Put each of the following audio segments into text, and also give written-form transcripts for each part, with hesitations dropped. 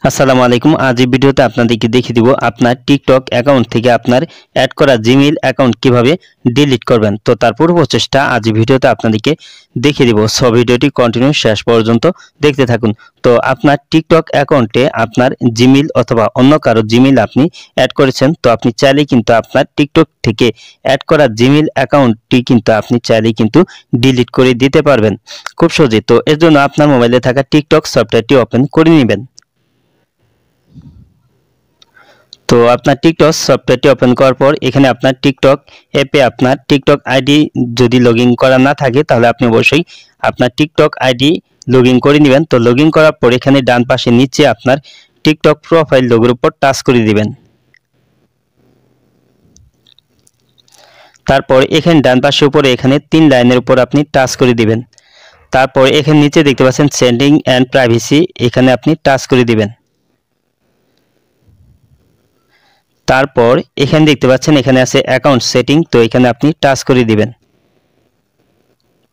আসসালামু আলাইকুম। আজ এই ভিডিওতে আপনাদেরকে দেখিয়ে দিব আপনার টিকটক অ্যাকাউন্ট থেকে আপনার অ্যাড করা জিমেইল অ্যাকাউন্ট কিভাবে ডিলিট করবেন। তো তার পুরো প্রচেষ্টা আজ এই ভিডিওতে আপনাদেরকে দেখিয়ে দিব। সব ভিডিওটি কন্টিনিউ শেষ পর্যন্ত দেখতে থাকুন। তো আপনার টিকটক অ্যাকাউন্টে আপনার জিমেইল অথবা অন্য কারো জিমেইল আপনি অ্যাড করেছেন, তো আপনি চাইলেই কিন্তু আপনার টিকটক থেকে অ্যাড করা জিমেইল অ্যাকাউন্টটি কিন্তু আপনি চাইলেই কিন্তু ডিলিট করে দিতে পারবেন খুব সহজে। তো এর জন্য আপনার মোবাইলে থাকা টিকটক সফটওয়্যারটি ওপেন করে নেবেন। তো আপনার টিকটক সফটওয়্যারটি ওপেন করার পর এখানে আপনার টিকটক অ্যাপে আপনার টিকটক আইডি যদি লগইন করা না থাকে তাহলে আপনি অবশ্যই আপনার টিকটক আইডি লগইন করে নেবেন। তো লগইন করার পর এখানে ডান পাশে নিচে আপনার টিকটক প্রোফাইল লোগোর উপর টাচ করে দিবেন। তারপর এখানে ডান পাশে উপরে এখানে 3 লাইনের উপর আপনি টাচ করে দিবেন। তারপর এখানে নিচে দেখতে পাচ্ছেন সেটিং এন্ড প্রাইভেসি, এখানে আপনি টাচ করে দিবেন। তারপর এখানে দেখতে পাচ্ছেন এখানে আছে অ্যাকাউন্ট সেটিং, তো এখানে আপনি টাচ করে দিবেন।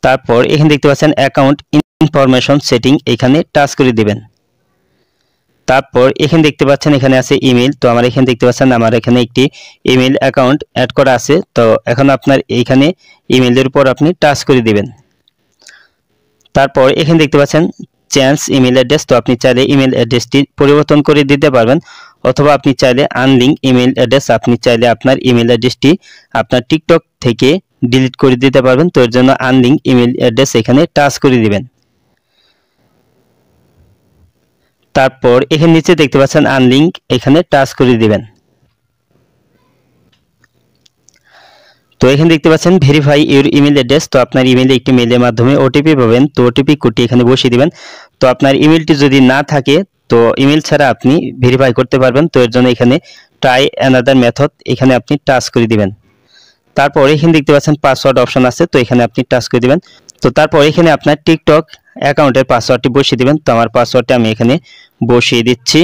তারপর এখানে দেখতে পাচ্ছেন অ্যাকাউন্ট ইনফরমেশন সেটিং, এখানে টাচ করে দিবেন। তারপর এখানে দেখতে পাচ্ছেন এখানে আছে ইমেল, তো আমার এখানে দেখতে পাচ্ছেন আমার এখানে একটি ইমেল অ্যাকাউন্ট অ্যাড করা আছে। তো এখন আপনার এইখানে ইমেলের উপর আপনি টাচ করে দিবেন। তারপর এখানে দেখতে পাচ্ছেন চেঞ্জ ইমেল অ্যাড্রেস, তো আপনি চাইলে ইমেল অ্যাড্রেসটি পরিবর্তন করে দিতে পারবেন, অথবা আপনি চাইলে আনলিঙ্ক ইমেল অ্যাড্রেস, আপনি চাইলে আপনার ইমেল অ্যাড্রেসটি আপনার টিকটক থেকে ডিলিট করে দিতে পারবেন। তো এর জন্য আনলিঙ্ক ইমেল অ্যাড্রেস এখানে টাচ করে দিবেন। তারপর এখানে নিচে দেখতে পাচ্ছেন আনলিঙ্ক, এখানে টাচ করে দিবেন। তো এখানে দেখতে পাচ্ছেন ভেরিফাই ইউর ইমেল অ্যাড্রেস, তো আপনার ইমেলে একটি মেলের মাধ্যমে ওটিপি পাবেন, তো ওটিপি কোডটি এখানে বসিয়ে দিবেন। তো আপনার ইমেলটি যদি না থাকে তো ইমেল ছাড়া আপনি ভেরিফাই করতে পারবেন। তো এর জন্য এখানে ট্রাই অ্যানাদার মেথড, এখানে আপনি টাচ করে দিবেন। তারপর এখানে দেখতে পাচ্ছেন পাসওয়ার্ড অপশন আছে, তো এখানে আপনি টাচ করে দিবেন। তো তারপর এখানে আপনার টিকটক অ্যাকাউন্টের পাসওয়ার্ডটি বসিয়ে দিবেন। তো আমার পাসওয়ার্ডটি আমি এখানে বসিয়ে দিচ্ছি।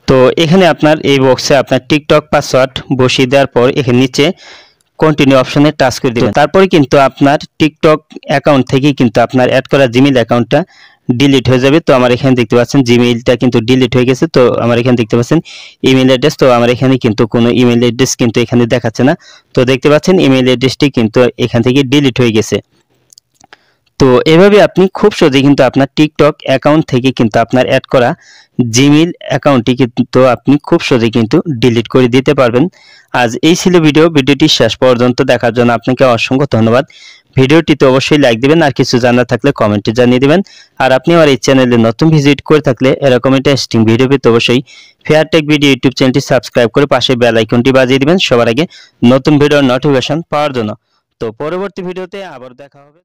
তো এখানে আপনার এই বক্সে আপনার টিকটক পাসওয়ার্ড বসিয়ে দেওয়ার পর এখানে নিচে কন্টিনিউ অপশনে টাচ করে দিবেন। তারপরে কিন্তু আপনার টিকটক অ্যাকাউন্ট থেকে কিন্তু আপনার অ্যাড করা জিমেইল অ্যাকাউন্টটা ডিলিট হয়ে যাবে। তো আমার এখানে দেখতে পাচ্ছেন জিমেইলটা কিন্তু ডিলিট হয়ে গেছে। তো আমার এখানে দেখতে পাচ্ছেন ইমেল অ্যাড্রেস, তো আমার এখানে কিন্তু কোনো ইমেল অ্যাড্রেস কিন্তু এখানে দেখাচ্ছে না। তো দেখতে পাচ্ছেন ইমেল অ্যাড্রেসটি কিন্তু এখান থেকে ডিলিট হয়ে গেছে। তো এভাবে আপনি খুব সহজেই কিন্তু আপনার টিকটক অ্যাকাউন্ট থেকে কিন্তু আপনার অ্যাড করা জিমেইল অ্যাকাউন্টটি কিন্তু আপনি খুব সহজেই কিন্তু ডিলিট করে দিতে পারবেন। আজ এই ছিল ভিডিওটি শেষ পর্যন্ত দেখার জন্য আপনাকে অসংখ্য ধন্যবাদ। ভিডিওটিতে অবশ্যই লাইক দিবেন, আর কিছু জানার থাকলে কমেন্টে জানিয়ে দিবেন। আর আপনি আমার এই চ্যানেলে নতুন ভিজিট করে থাকলে এরকম ইন্টারেস্টিং ভিডিও পেতে অবশ্যই ফেয়ার টেক ভিডিও ইউটিউব চ্যানেলটি সাবস্ক্রাইব করে পাশে বেল আইকনটি বাজিয়ে দিবেন সবার আগে নতুন ভিডিওর নোটিফিকেশন পাওয়ার জন্য। তো পরবর্তী ভিডিওতে আবার দেখা হবে।